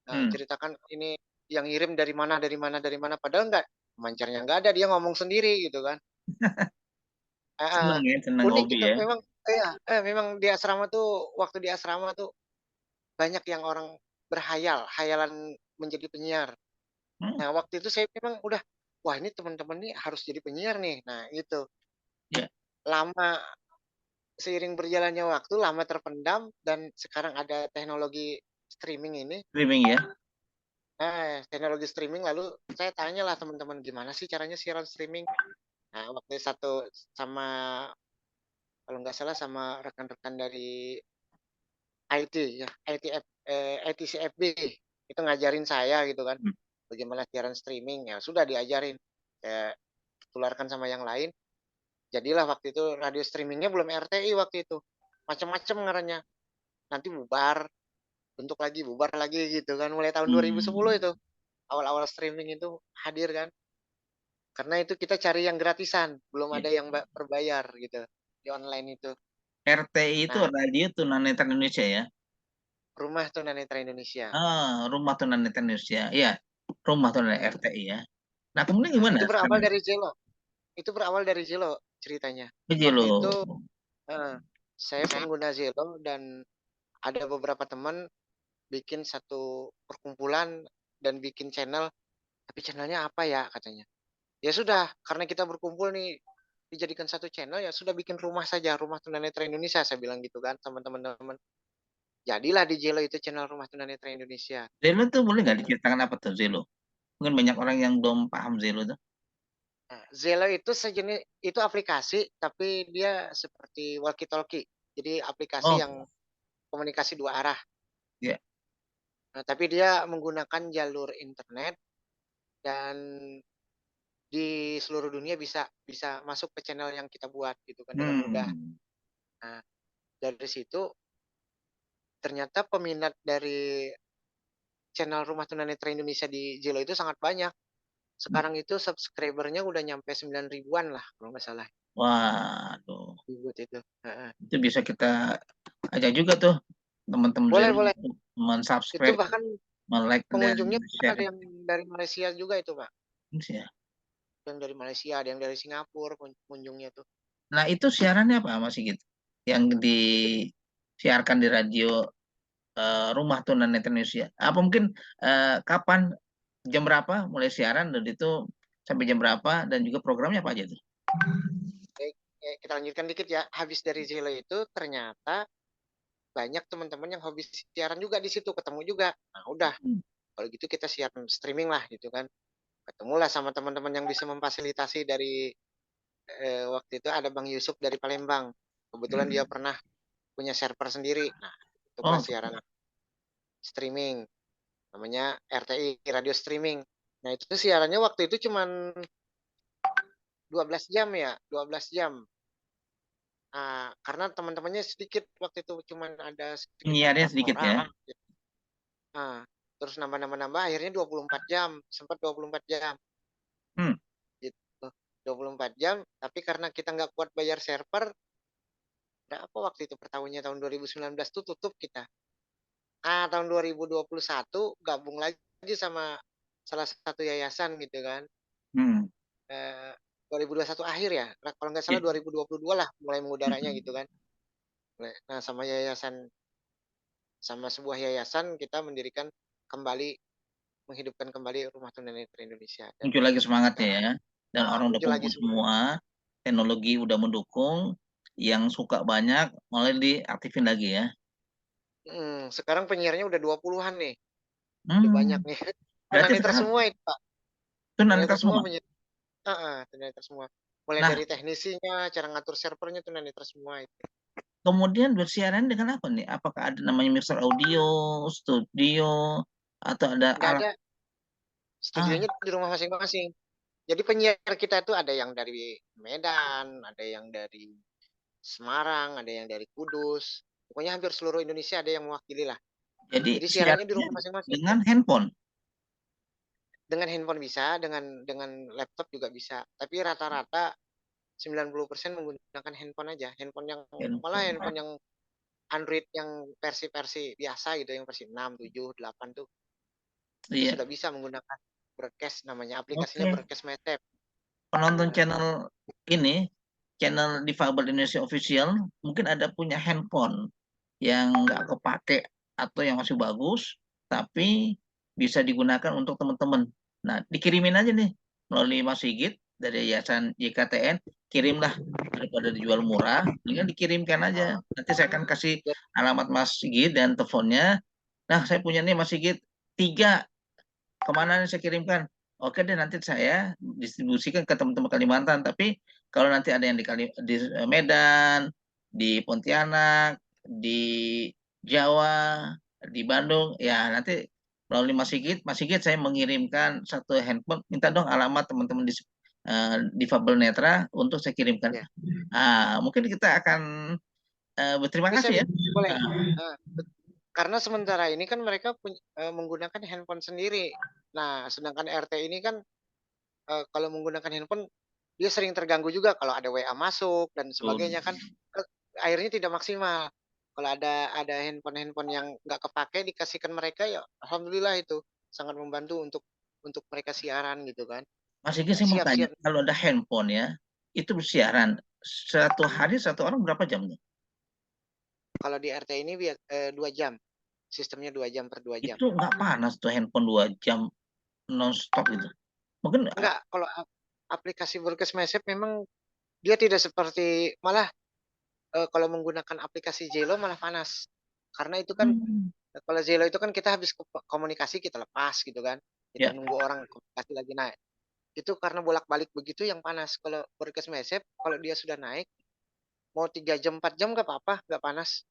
Nah, hmm. ceritakan ini yang ngirim dari mana dari mana dari mana padahal enggak pemancarnya enggak ada dia ngomong sendiri gitu kan. Heeh. Seneng ya, seneng Unik hobi itu ya. memang iya, memang di asrama tuh waktu di asrama tuh banyak yang orang berhayal, hayalan menjadi penyiar. Hmm, Nah, waktu itu saya memang udah, wah ini teman-teman nih harus jadi penyiar nih. Nah, itu. ya, Lama seiring berjalannya waktu, lama terpendam dan sekarang ada teknologi streaming ini. streaming ya. Teknologi streaming lalu saya tanyalah teman-teman gimana sih caranya siaran streaming. Nah, waktu satu sama kalau nggak salah sama rekan-rekan dari IT ya, ITCFB itu ngajarin saya gitu kan. Hmm. Bagaimana siaran streaming ya sudah diajarin. Saya tularkan sama yang lain. Jadilah waktu itu radio streamingnya belum RTI waktu itu. Macam-macam ngarannya. Nanti bubar, bentuk lagi, bubar lagi gitu kan. Mulai tahun 2010 Hmm. itu. Awal-awal streaming itu hadir kan. Karena itu kita cari yang gratisan. Belum Ya. ada yang berbayar gitu. Di online itu. RTI itu Nah, Radio Tunanetra Indonesia ya. Rumah Tunanetra Indonesia. Rumah Tunanetra Indonesia. Iya, Rumah Tunanetra Nah, RTI ya. Nah, kemudian gimana itu berawal sekarang? dari Jelo. Itu berawal dari Zelo ceritanya. Biji Waktu itu lo. eh, saya pengguna Zelo dan ada beberapa teman bikin satu perkumpulan dan bikin channel, tapi channelnya apa ya katanya. Ya sudah, karena kita berkumpul nih dijadikan satu channel ya sudah bikin rumah saja, Rumah Tunanetra Indonesia saya bilang gitu kan sama teman-teman. Jadilah di Jelo itu channel Rumah Tunanetra Indonesia. Zelo tuh boleh nggak Dan diceritakan apa tuh Zelo? Mungkin banyak orang yang belum paham Zelo tuh. Zelo itu sejenis itu aplikasi tapi dia seperti walkie talkie. Jadi aplikasi Oh, yang komunikasi dua arah. ya. Nah, tapi dia menggunakan jalur internet dan di seluruh dunia bisa bisa masuk ke channel yang kita buat gitu kan dengan mudah. Hmm. Nah, dari situ ternyata peminat dari channel Rumah Tunanetra Indonesia di Jelo itu sangat banyak. Sekarang itu subscribernya udah nyampe 9 ribuan lah kalau nggak salah. Waduh, Ribut itu. itu bisa kita ajak juga tuh teman-teman Boleh, Zelo boleh. untuk Itu men-subscribe, bahkan like dan pengunjungnya share ada yang dari Malaysia juga itu, Pak. ya. yang dari Malaysia, ada yang dari Singapura kunjungnya tuh. Nah, itu siarannya apa Mas Sigit? Yang disiarkan di radio Rumah Tunanetra Indonesia. Apa mungkin kapan, jam berapa mulai siaran dan itu sampai jam berapa dan juga programnya apa aja tuh? Kita lanjutkan dikit ya. Habis dari Zelo itu ternyata banyak teman-teman yang hobi siaran juga di situ, ketemu juga. Nah, udah, Hmm. kalau gitu kita siaran streaming lah gitu kan. Ketemulah sama teman-teman yang bisa memfasilitasi dari waktu itu ada Bang Yusuf dari Palembang. Kebetulan dia pernah punya server sendiri. Nah, itu kelas Oh, siaran streaming namanya RTI radio streaming. Nah, itu siarannya waktu itu cuman 12 jam ya, 12 jam. Karena teman-temannya sedikit waktu itu cuman ada sekitar penyiarnya 4 sedikit ya. orang. Nah, terus nambah-nambah akhirnya 24 jam, sempat 24 jam Hmm. gitu. 24 jam, tapi karena kita nggak kuat bayar server, berapa waktu itu per tahunnya tahun 2019 tuh tutup kita. Tahun 2021 gabung lagi sama salah satu yayasan gitu kan. Hmm. 2021 akhir ya, kalau nggak Ya. salah 2022 lah mulai mengudaranya Hmm. gitu kan. Nah, sama sebuah yayasan kita mendirikan kembali, menghidupkan kembali Rumah Tunanetra Indonesia. Dan Muncul lagi semangatnya sekarang ya. Dan orang udah muncul lagi kumpul semua. semua, teknologi udah mendukung, yang suka banyak mulai diaktifin lagi ya. Sekarang penyiarnya udah 20-an nih. Udah banyak Hmm. nih. Berarti Tunanetra sekarang semua itu, Pak. tunanetra Tunanetra semua semua. tunanetra semua. Mulai Nah, dari teknisinya, cara ngatur servernya tunanetra semua itu. kemudian bersiaran dengan apa nih? Apakah ada namanya mixer audio, studio, atau ada Nggak alat? ada, Ah, studionya di rumah masing-masing. Jadi penyiar kita itu ada yang dari Medan, ada yang dari Semarang, ada yang dari Kudus. Pokoknya hampir seluruh Indonesia ada yang mewakili lah. jadi Jadi siarannya di siarannya rumah masing-masing. dengan handphone. Dengan handphone bisa, dengan laptop juga bisa. Tapi rata-rata 90% menggunakan handphone aja. Handphone Handphone. yang Android yang versi-versi biasa gitu, yang versi 6, 7, 8 tuh itu Iya. sudah bisa menggunakan broadcast, namanya aplikasinya Oke. broadcast method. Penonton Nah, channel ini, channel Difabel Indonesia Official, mungkin ada punya handphone yang nggak kepake atau yang masih bagus, tapi bisa digunakan untuk teman-teman. Nah, dikirimin aja nih melalui Mas Sigit dari Yayasan YKTN, kirimlah daripada dijual murah, dengan dikirimkan aja. oh, Nanti saya akan kasih ya, alamat Mas Sigit dan teleponnya. Nah, saya punya nih Mas Sigit tiga, kemana nih saya kirimkan? Oke deh, nanti saya distribusikan ke teman-teman Kalimantan. Tapi kalau nanti ada yang di Medan, di Pontianak, di Jawa, di Bandung, ya nanti melalui Mas Sigit saya mengirimkan satu handphone. Minta dong alamat teman-teman di Fabel Netra untuk saya kirimkan. ya. Mungkin kita akan berterima Bisa, kasih ya. boleh. Ah, Nah, karena sementara ini kan mereka menggunakan handphone sendiri. Nah, sedangkan RT ini kan kalau menggunakan handphone dia sering terganggu juga kalau ada WA masuk dan betul. sebagainya kan, akhirnya tidak maksimal. Kalau ada handphone-handphone yang nggak kepake dikasihkan mereka, ya alhamdulillah itu sangat membantu untuk mereka siaran gitu kan. Mas Sigit Ya, saya mau siap tanya, siap. kalau ada handphone ya, itu bersiaran satu hari satu orang berapa jam tuh? Kalau di RT ini 2 jam, sistemnya 2 jam per 2 jam. Itu nggak panas tuh handphone 2 jam non-stop gitu. Mungkin Enggak, kalau aplikasi Broadcast Message memang dia tidak seperti, malah kalau menggunakan aplikasi Zelo malah panas. Karena itu kan, hmm, kalau Zelo itu kan kita habis komunikasi kita lepas gitu kan. Kita ya. nunggu orang komunikasi lagi naik. Itu karena bolak-balik begitu yang panas. Kalau Broadcast Message kalau dia sudah naik mau 3 jam 4 jam nggak apa-apa, nggak panas.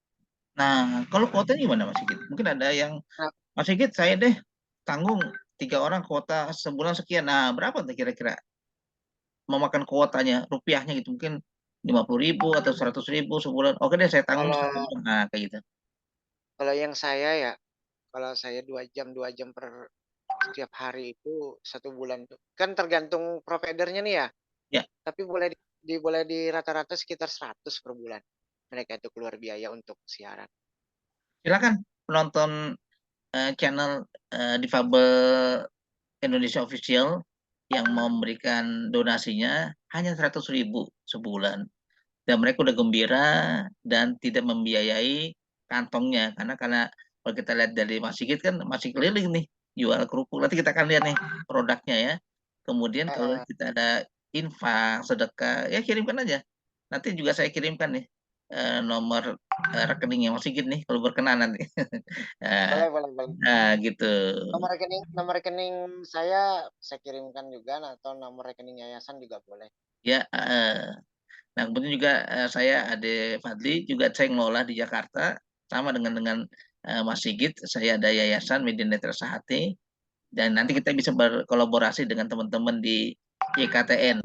Nah, kalau kuotanya gimana Mas Sigit? Mungkin ada yang Nah, Mas Sigit saya deh tanggung 3 orang kuota sebulan sekian. Nah, berapa tuh kira-kira memakan kuotanya rupiahnya gitu? Mungkin 50.000 atau 100.000 sebulan. Oke deh, saya tanggung kalau 1 bulan. Nah, kayak gitu. kalau yang saya ya, kalau saya 2 jam per setiap hari itu 1 bulan tuh. Kan tergantung providernya nih ya. Ya, Tapi boleh di rata-rata sekitar 100 per bulan. Mereka itu keluar biaya untuk siaran. silakan penonton channel Difabel Indonesia Official yang mau memberikan donasinya hanya 100.000 sebulan. Dan mereka udah gembira dan tidak membiayai kantongnya, karena kalau kita lihat dari Mas Sigit kan masih keliling nih jual kerupuk. Nanti kita akan lihat nih produknya ya. Kemudian kalau Heeh. kita ada infak, sedekah, ya kirimkan aja. Nanti juga saya kirimkan nih nomor rekeningnya Mas Sigit nih kalau berkenan nanti. Nah, Boleh, boleh, boleh. gitu. Nomor rekening saya kirimkan juga, atau nomor rekening yayasan juga boleh. Ya, nah, kemudian juga saya Ade Fadli juga saya ngelola di Jakarta sama dengan Mas Sigit. Saya ada Yayasan Media Netra Sahati dan nanti kita bisa berkolaborasi dengan teman-teman di YKTN.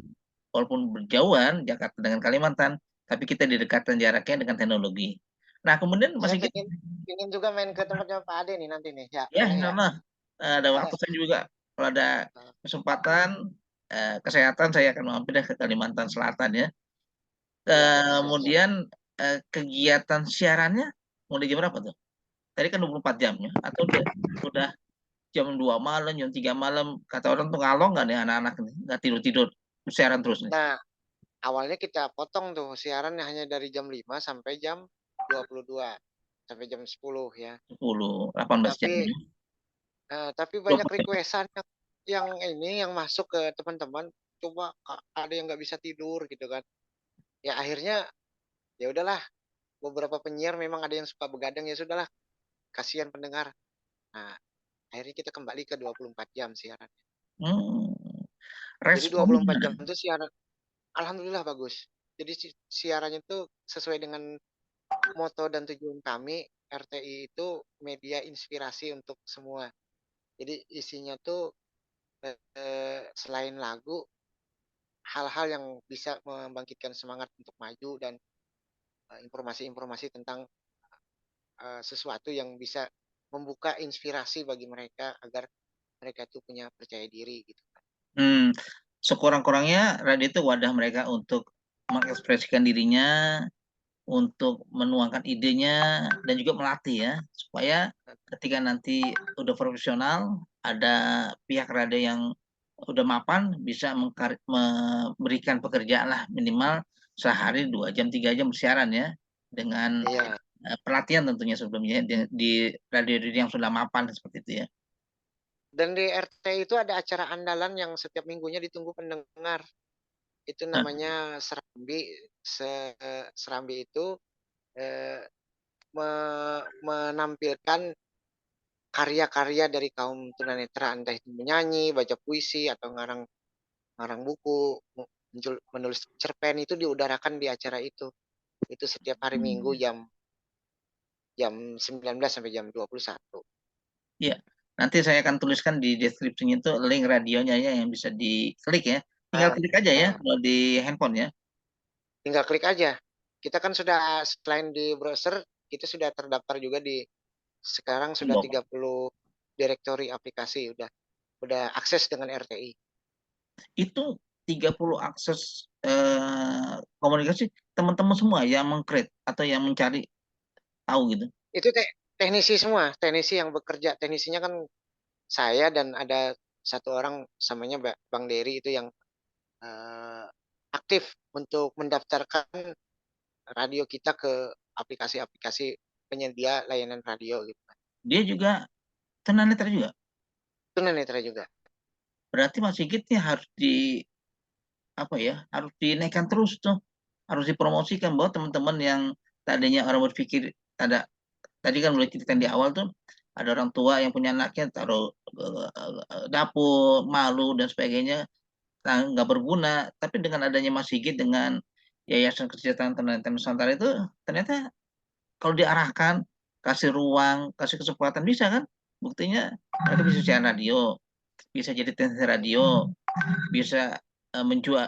Walaupun berjauhan Jakarta dengan Kalimantan, tapi kita didekatkan jaraknya dengan teknologi. Nah, kemudian Mas Saya Sigit, pengen juga main ke tempatnya Pak Ade nih nanti nih. Ya, ya boleh insya ya? Allah ada waktu saya juga kalau ada kesempatan kesehatan saya akan mampir deh ke Kalimantan Selatan ya. Iya, siap, siap. Kemudian kegiatan siarannya mulai jam berapa tuh? Tadi kan 24 jam ya? Atau udah jam 2 malam, jam 3 malam, kata orang tuh ngalong nggak nih anak-anak nih? Nggak tidur-tidur, siaran terus nih? Nah, awalnya kita potong tuh siarannya hanya dari jam 5 sampai jam 22, sampai jam 10 ya. 10, 18 jam Tapi ya? tapi banyak 20 jam. requestan yang masuk ke teman-teman, coba ada yang nggak bisa tidur gitu kan. Ya akhirnya ya udahlah, beberapa penyiar memang ada yang suka begadang, ya sudahlah, kasihan pendengar. Nah, akhirnya kita kembali ke 24 jam siaran. Hmm, Jadi 24 responnya. jam itu siaran, alhamdulillah bagus. Jadi siarannya itu sesuai dengan moto dan tujuan kami. RTI itu media inspirasi untuk semua. Jadi isinya tuh selain lagu, hal-hal yang bisa membangkitkan semangat untuk maju, dan informasi-informasi tentang sesuatu yang bisa membuka inspirasi bagi mereka agar mereka itu punya percaya diri gitu. Hmm, sekurang-kurangnya radio itu wadah mereka untuk mengekspresikan dirinya, untuk menuangkan idenya, dan juga melatih ya, supaya ketika nanti udah profesional, ada pihak radio yang udah mapan bisa memberikan pekerjaan lah minimal sehari 2 jam 3 jam bersiaran ya, dengan Iya. pelatihan tentunya sebelumnya di radio-radio yang sudah mapan seperti itu ya. Dan di RT itu ada acara andalan yang setiap minggunya ditunggu pendengar. Itu Nah, namanya Serambi. Serambi itu eh, menampilkan karya-karya dari kaum tunanetra, entah itu menyanyi, baca puisi, atau ngarang ngarang buku, menulis cerpen, itu diudarakan di acara itu. Itu setiap hari Minggu jam jam 19 sampai jam 21. ya, nanti saya akan tuliskan di deskripsinya itu link radionya ya yang bisa diklik ya. Tinggal Nah, klik aja ya nah, kalau di handphone ya. tinggal klik aja. Kita kan sudah, selain di browser, kita sudah terdaftar juga di, sekarang sudah Inbox. 30 direktori aplikasi, udah akses dengan RTI. Itu 30 akses komunikasi teman-teman semua yang mengcreate atau yang mencari tahu gitu. Itu teknisi semua, teknisi yang bekerja. Teknisinya kan saya, dan ada satu orang samanya Bang Dery, itu yang eh, aktif untuk mendaftarkan radio kita ke aplikasi-aplikasi penyedia layanan radio gitu. Dia juga tunanetra juga. Tunanetra juga. Berarti Mas Sigit nih harus di apa ya? Harus dinaikkan terus tuh. Harus dipromosikan bahwa teman-teman yang tadinya orang berpikir ada tadi kan boleh cerita di awal tuh ada orang tua yang punya anaknya taruh dapur malu dan sebagainya, nah, nggak berguna, tapi dengan adanya Mas Sigit dengan Yayasan Kesejahteraan Tunanetra Nusantara itu ternyata kalau diarahkan, kasih ruang, kasih kesempatan bisa kan, buktinya mereka bisa siaran radio, bisa jadi teknisi radio, bisa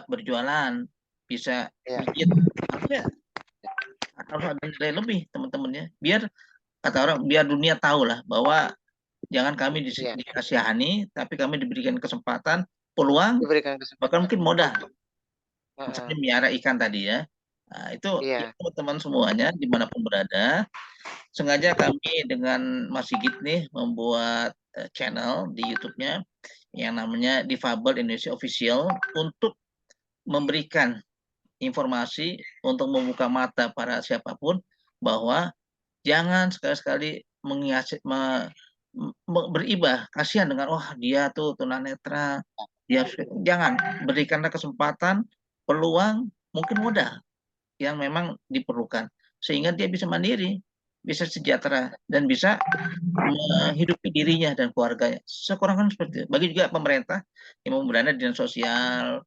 berjualan, bisa Ya, mijit, artinya harus ada nilai lebih teman-temannya, biar kata orang biar dunia tahu lah bahwa jangan kami ya. dikasihani, tapi kami diberikan kesempatan, peluang, Diberikan bahkan kesempatan mungkin modal. untuk, Misalnya miara ikan tadi ya. Nah, itu ya iya, teman-teman semuanya dimanapun berada, sengaja kami dengan Mas Sigit nih membuat channel di YouTube-nya yang namanya Difabel Indonesia Official untuk memberikan informasi untuk membuka mata para siapapun bahwa jangan sekali-sekali beribah kasihan dengan wah dia tuh tunanetra, dia jangan berikanlah kesempatan, peluang, mungkin modal yang memang diperlukan sehingga dia bisa mandiri, bisa sejahtera dan bisa menghidupi dirinya dan keluarganya. Sekurang-kurangnya seperti itu. Bagi juga pemerintah yang memberana dinas sosial,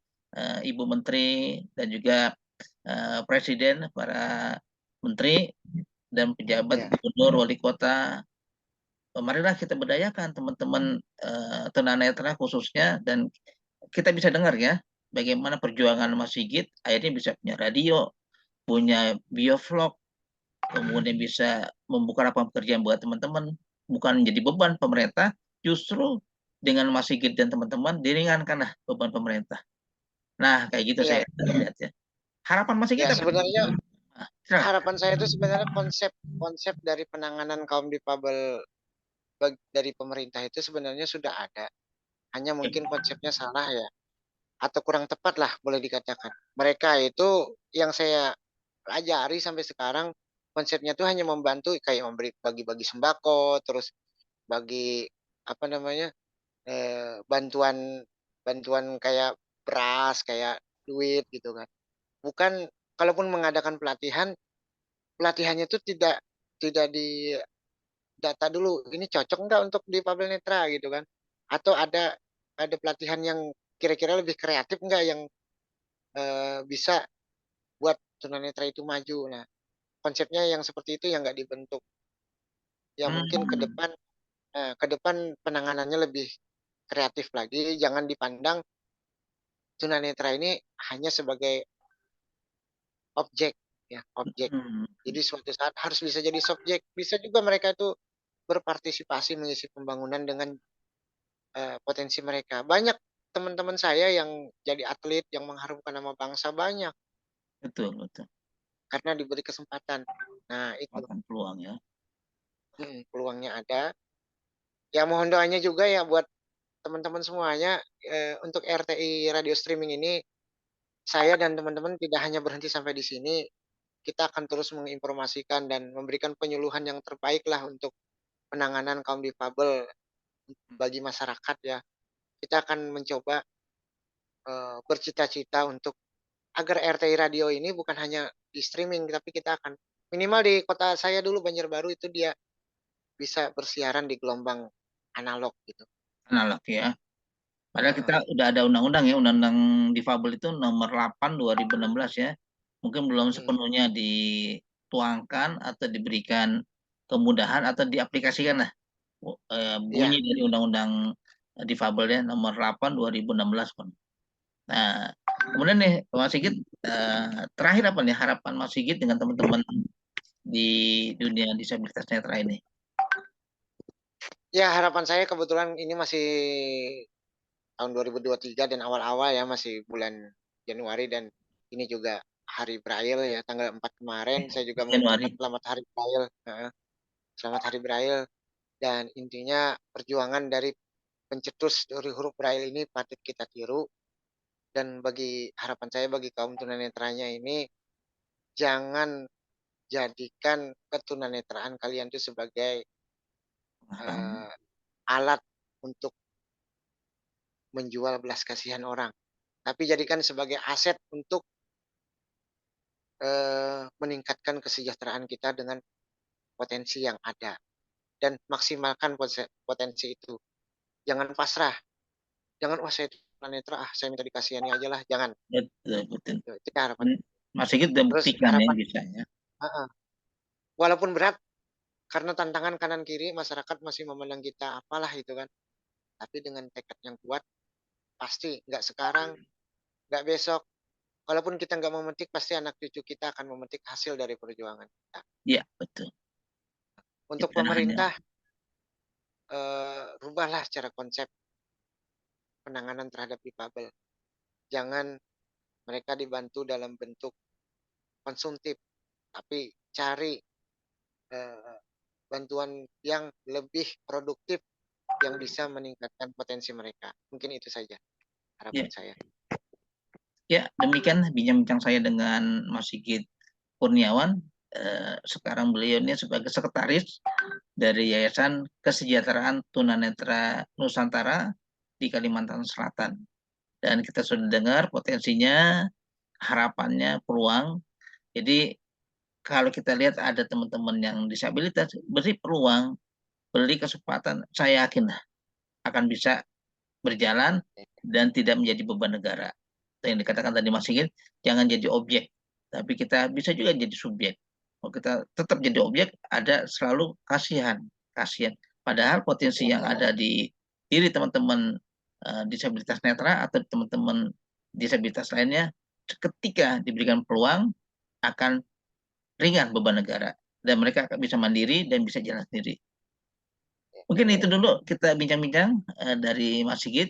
Ibu Menteri dan juga Presiden, para menteri dan pejabat Ya, gubernur, wali kota, marilah kita berdayakan teman-teman tunanetra khususnya dan kita bisa dengar ya bagaimana perjuangan Mas Sigit akhirnya bisa punya radio, punya biovlog, kemudian bisa membuka lapangan pekerjaan buat teman-teman, bukan menjadi beban pemerintah, justru dengan Mas Sigit dan teman-teman diringankanlah beban pemerintah. Nah, kayak gitu saya ya, lihat ya. Harapan Mas Sigit ya. apa? Sebenarnya Ah, silakan. harapan saya itu sebenarnya konsep dari penanganan kaum difabel dari pemerintah itu sebenarnya sudah ada. Hanya mungkin konsepnya salah ya, atau kurang tepat lah boleh dikatakan. Mereka itu yang saya pelajari sampai sekarang konsepnya tuh hanya membantu kayak memberi bagi-bagi sembako, terus bagi apa namanya bantuan bantuan kayak beras, kayak duit gitu kan. Bukan kalaupun mengadakan pelatihan, pelatihannya itu tidak tidak di data dulu ini cocok nggak untuk di Pabel Netra gitu kan, atau ada pelatihan yang kira-kira lebih kreatif nggak yang bisa buat tunanetra itu maju. Nah, konsepnya yang seperti itu yang nggak dibentuk. Ya mungkin Hmm, ke depan penanganannya lebih kreatif lagi, jangan dipandang tunanetra ini hanya sebagai objek ya, objek. hmm, Jadi suatu saat harus bisa jadi subjek. Bisa juga mereka itu berpartisipasi mengisi pembangunan dengan potensi mereka. Banyak teman-teman saya yang jadi atlet yang mengharumkan nama bangsa banyak betul, betul. karena diberi kesempatan. Nah, itu Makan peluang ya. peluangnya ada. Ya mohon doanya juga ya buat teman-teman semuanya untuk RTI radio streaming ini saya dan teman-teman tidak hanya berhenti sampai di sini. Kita akan terus menginformasikan dan memberikan penyuluhan yang terbaik lah untuk penanganan kaum difabel bagi masyarakat ya. Kita akan mencoba bercita-cita untuk agar RTI Radio ini bukan hanya di streaming, tapi kita akan minimal di kota saya dulu Banjarbaru itu dia bisa bersiaran di gelombang analog gitu. Analog ya. Padahal kita Heeh. udah ada undang-undang ya, undang-undang difabel itu nomor 8 2016 ya. Mungkin belum Hmm. sepenuhnya dituangkan atau diberikan kemudahan atau diaplikasikan lah bunyi Iya, dari undang-undang difabel ya nomor 8 2016 Bang. Nah, kemudian nih Mas Sigit terakhir apa nih harapan Mas Sigit dengan teman-teman di dunia disabilitas netra ini? ya harapan saya kebetulan ini masih tahun 2023 dan awal-awal ya masih bulan Januari dan ini juga Hari Braille ya tanggal 4 kemarin saya juga mengucapkan Januari. selamat Hari Braille. Selamat Hari Braille dan intinya perjuangan dari pencetus dari huruf Braille ini patut kita tiru dan bagi harapan saya bagi kaum tunanetranya ini jangan jadikan ketunanetraan kalian itu sebagai Penghalang. eh, alat untuk menjual belas kasihan orang, tapi jadikan sebagai aset untuk meningkatkan kesejahteraan kita dengan potensi yang ada dan maksimalkan potensi itu. Jangan pasrah, jangan wah saya tunanetra saya minta dikasihani aja lah, jangan. Betul, betul. Itu harapan. Mas Sigit udah Terus buktikan ya harapan, bisanya. uh, walaupun berat karena tantangan kanan kiri masyarakat masih memandang kita apalah itu kan, tapi dengan tekad yang kuat pasti nggak sekarang, nggak besok. Walaupun kita nggak memetik, pasti anak cucu kita akan memetik hasil dari perjuangan kita. Iya, betul. Untuk Kita hanya pemerintah, rubahlah cara konsep penanganan terhadap difabel. Jangan mereka dibantu dalam bentuk konsumtif, tapi cari bantuan yang lebih produktif yang bisa meningkatkan potensi mereka. Mungkin itu saja harapan saya. Ya, demikian bincang-bincang saya dengan Mas Sigit Kurniawan. Sekarang beliau ini sebagai sekretaris dari Yayasan Kesejahteraan Tunanetra Nusantara di Kalimantan Selatan. Dan kita sudah dengar potensinya, harapannya, peluang. Jadi kalau kita lihat ada teman-teman yang disabilitas, beri peluang, beri kesempatan, saya yakin akan bisa berjalan dan tidak menjadi beban negara. Yang dikatakan tadi Mas Sigit, jangan jadi objek, tapi kita bisa juga jadi subjek. Kalau kita tetap jadi objek, ada selalu kasihan. Padahal potensi yang ada di diri teman-teman disabilitas netra atau teman-teman disabilitas lainnya, ketika diberikan peluang, akan ringan beban negara. Dan mereka akan bisa mandiri dan bisa jalan sendiri. Mungkin itu dulu kita bincang-bincang dari Mas Sigit.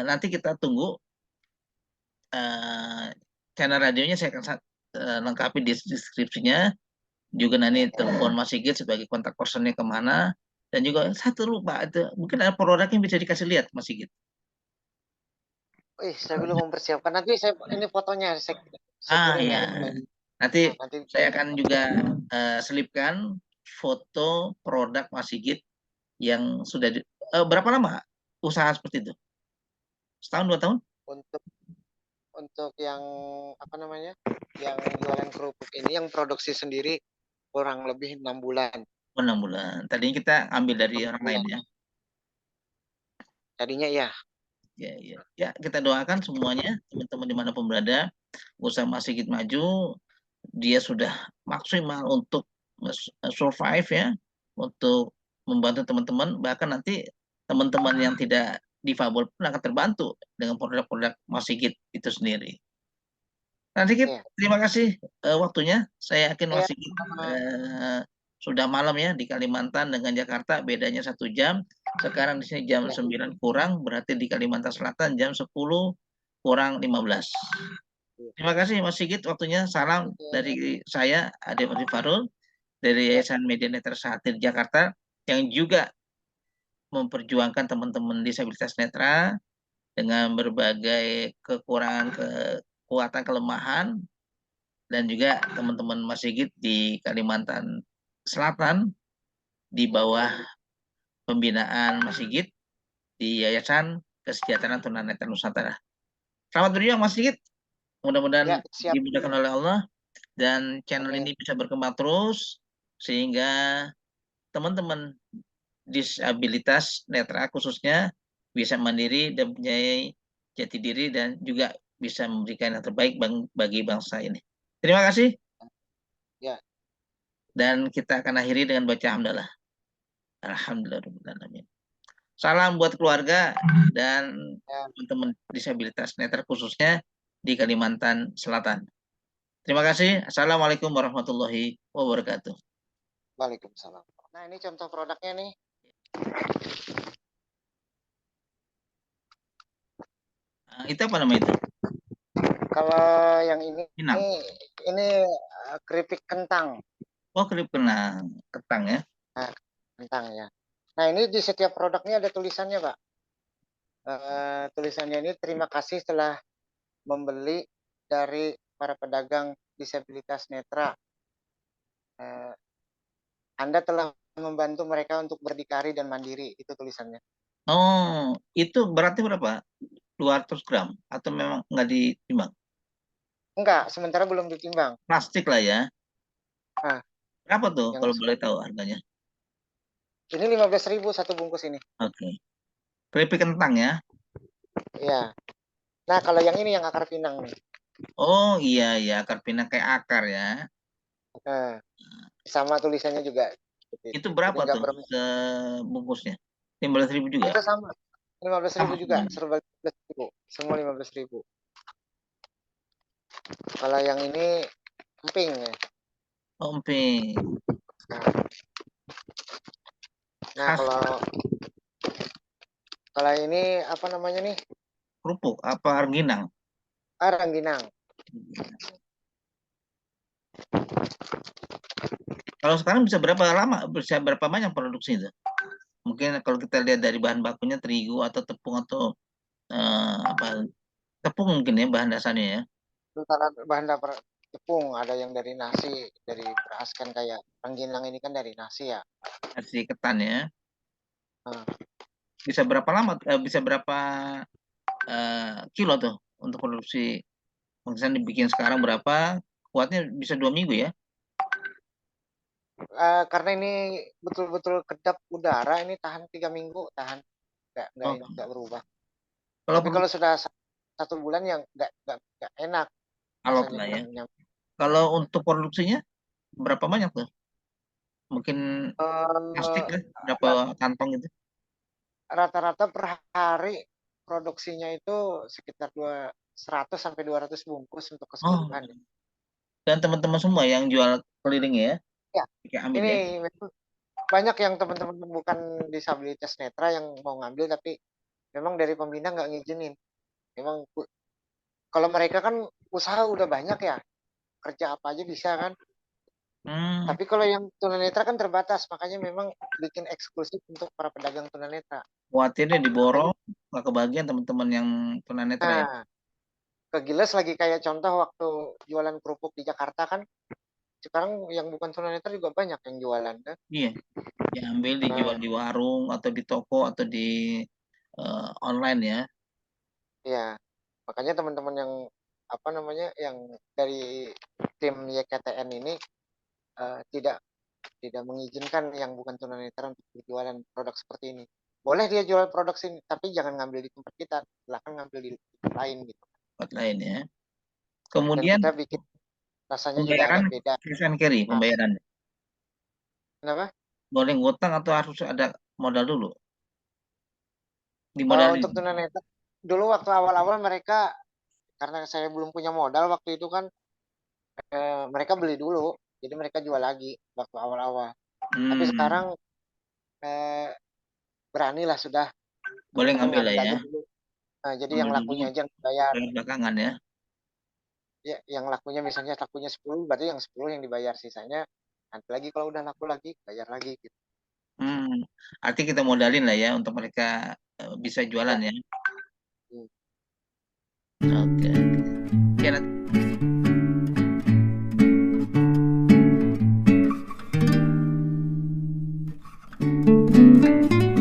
Nanti kita tunggu channel radionya, saya akan lengkapi di deskripsinya. Juga nanti telepon Mas Sigit sebagai kontak personnya kemana. Dan juga satu lupa, itu mungkin ada produknya bisa dikasih lihat Mas Sigit. Saya belum mempersiapkan. Nanti saya ini fotonya saya kirim ya. Nanti Nanti saya akan juga selipkan foto produk Mas Sigit yang sudah berapa lama usaha seperti itu? Setahun, 2 tahun? Untuk yang apa namanya, yang jualan kerupuk ini, yang produksi sendiri kurang lebih 6 bulan. 6 bulan. Tadinya kita ambil dari orang lain ya. Tadinya ya. Ya, kita doakan semuanya, teman-teman dimanapun berada, usaha Mas Sigit maju, dia sudah maksimal untuk survive ya, untuk membantu teman-teman, bahkan nanti teman-teman yang tidak difabel pun akan terbantu dengan produk-produk Mas Sigit itu sendiri. Nah, Sigit, terima kasih waktunya. Saya yakin Mas Sigit sudah malam ya di Kalimantan dengan Jakarta, bedanya 1 jam. Sekarang di sini jam 9 kurang, berarti di Kalimantan Selatan jam 10 kurang 15. Terima kasih Mas Sigit waktunya. Salam dari saya, Ade Farul, dari Yayasan Media Netra Sahatir Jakarta, yang juga memperjuangkan teman-teman disabilitas netra dengan berbagai kekurangan, kekuatan, kelemahan, dan juga teman-teman Mas Sigit di Kalimantan Selatan di bawah pembinaan Mas Sigit di Yayasan Kesejahteraan Tunanetra Nusantara. Selamat berjuang Mas Sigit. Mudah-mudahan dimudahkan oleh Allah dan channel ini bisa berkembang terus sehingga teman-teman disabilitas netra khususnya bisa mandiri dan punya jati diri dan juga bisa memberikan yang terbaik bagi bangsa ini. Terima kasih. Dan kita akan akhiri dengan baca hamdalah. Alhamdulillahirrahmanirrahim. Salam buat keluarga dan teman-teman disabilitas netra khususnya di Kalimantan Selatan. Terima kasih. Assalamualaikum warahmatullahi wabarakatuh. Waalaikumsalam. Nah, ini contoh produknya nih. Itu apa namanya itu? Kalau yang ini keripik kentang. Oh, keripik kentang ya. Nah, kentang ya. Nah, ini di setiap produknya ada tulisannya, Pak. Tulisannya ini terima kasih telah membeli dari para pedagang disabilitas netra. Anda telah membantu mereka untuk berdikari dan mandiri, itu tulisannya. Oh, itu berarti berapa? 200 gram atau memang nggak ditimbang? Enggak, sementara belum ditimbang. Plastik lah ya. Nah, berapa tuh kalau boleh tahu harganya? Ini 15.000 satu bungkus ini. Oke. Keripik kentang ya? Iya. Nah, kalau yang ini yang akar pinang nih. Oh iya, akar pinang kayak akar ya. Nah, sama tulisannya juga. Itu berapa tuh sebungkusnya? 15.000 juga? Itu sama. 15.000 juga. Serba 15.000. Semua 15.000. Kalau yang ini emping ya. Emping. Nah, kalau ini apa namanya nih? Kerupuk apa rengginang? Rengginang. Kalau sekarang bisa berapa lama? Bisa berapa banyak produksi itu? Mungkin kalau kita lihat dari bahan bakunya terigu atau tepung atau apa tepung mungkin ya bahan dasarnya ya. Antara bahan dapur tepung, ada yang dari nasi, dari beras kan kayak rengginang ini kan dari nasi ya. Nasi ketan ya. Nah, Bisa berapa lama? Bisa berapa kilo tuh untuk produksi? Misalnya dibikin sekarang berapa? Kuatnya bisa 2 minggu ya? karena ini betul-betul kedap udara, ini tahan 3 minggu, tahan Oh, nggak berubah. kalau Tapi kalau sudah 1 bulan yang nggak enak, alot rasanya lah ya. kurang nyaman. Kalau untuk produksinya berapa banyak tuh? Mungkin plastik Eh, lah, berapa kantong gitu? Rata-rata per hari produksinya itu sekitar 100 sampai 200 bungkus untuk Oh, keseluruhan. dan teman-teman semua yang jual keliling ya, Ya, kayak Amit ini ya? memang banyak yang teman-teman bukan disabilitas netra yang mau ngambil, tapi memang dari pembina nggak ngizinin. Memang kalau mereka kan usaha udah banyak ya, kerja apa aja bisa kan. Hmm, Tapi kalau yang tunanetra kan terbatas, makanya memang bikin eksklusif untuk para pedagang tunanetra. khawatirnya Makanya, diborong, nggak kebagian teman-teman yang tunanetra ya? nah, kegiles lagi kayak contoh waktu jualan kerupuk di Jakarta kan, sekarang yang bukan tunanetra juga banyak yang jualan kan. Iya, diambil Nah, dijual di warung atau di toko atau di online ya. ya, makanya teman-teman yang apa namanya yang dari tim YKTN ini tidak tidak mengizinkan yang bukan tunanetra untuk berjualan produk seperti ini. Boleh dia jual produk sini, tapi jangan ngambil di tempat kita, silahkan ngambil di tempat lain gitu. Tempat lain ya. Dan Kemudian kita bikin rasanya juga pembayaran agak beda. cash and carry Nah, pembayaran. kenapa? Boleh ngutang atau harus ada modal dulu? Dimodalin. Untuk tunanetra, dulu waktu awal-awal mereka, karena saya belum punya modal waktu itu kan, mereka beli dulu, jadi mereka jual lagi waktu awal-awal. Tapi Hmm, sekarang eh, beranilah sudah, boleh teman-teman ngambil lah ngambil ya. aja dulu. Nah, jadi yang Ngambil dulu, lakunya aja yang dibayar. bayar belakangan ya. Ya, yang lakunya misalnya lakunya 10, berarti yang 10 yang dibayar, sisanya nanti lagi kalau udah laku lagi bayar lagi gitu. Hmm, arti kita modalin lah ya untuk mereka bisa jualan Ya. ya. Hmm. Oke. Oke, nanti